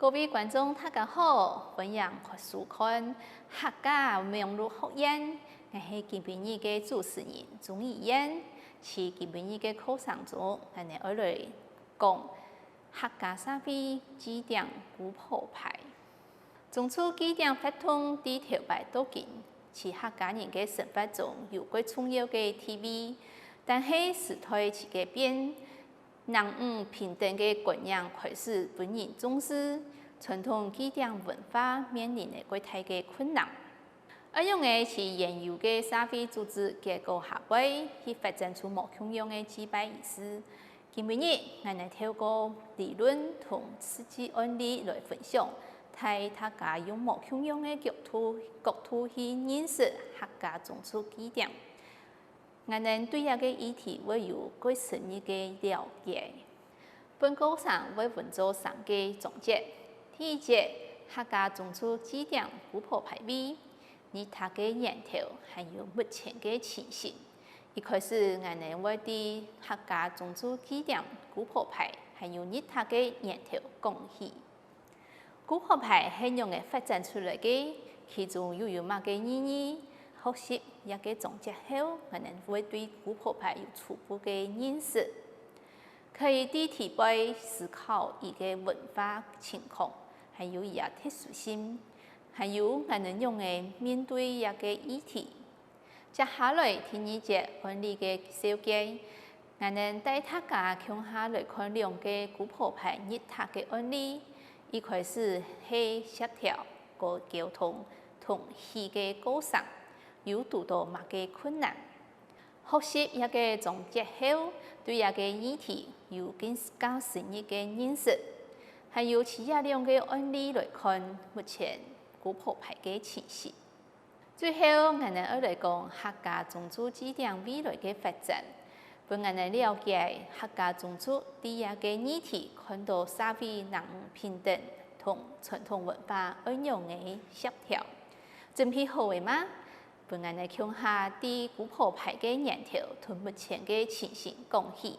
各位观众，大家好，欢迎收看客家名录学院。我是今晡日嘅主持人钟怡燕，是今晡日嘅课程中，我哋要来讲客家社会祭典古朴派。中初祭典发动地头摆多件，是客家人嘅生活中有过重要嘅地位，但係时代起嘅变。人唔平等嘅观念开始被人重视，传统祭典文化面临嘅巨大嘅困难。而用嘅是現有嘅社會組織結構下位，去發展出無共用嘅祭拜儀式。今晡日，我哋透過理論同實際案例來分享，睇大家用無共用嘅角度去認識客家中秋祭典。我哋對呢個議題會有更深入嘅了解。本課上會分做3個章節。第一節，客家中秋祭典古朴派位，以它嘅源頭還有目前嘅情形。一開始，我哋會對客家中秋祭典古朴派，還有以它嘅源頭講起。古朴派係用嚟發展出來嘅，其中又有乜嘅意義？學習一個總結後，我哋會對古朴派有初步嘅認識，可以對提背思考伊個文化情況，還有伊個特殊性，還有我哋用嚟面對一個議題。接下來第二節案例嘅紹介，我哋帶大家向下來看兩個古朴派日塔嘅案例。一開始係協調個交通同戲嘅過程。有遇到乜嘅困難？學習一個總結後，對一個議題有更加深入嘅認識。還有其他兩個案例來看目前古朴派嘅情形。最後，我哋要來講客家中秋祭典未來嘅發展，俾我哋了解客家中秋對一個議題看到社會人平等同傳統文化應用嘅協調，準備好未嗎？本案嚟向下啲古朴派嘅源頭同目前嘅情形講起。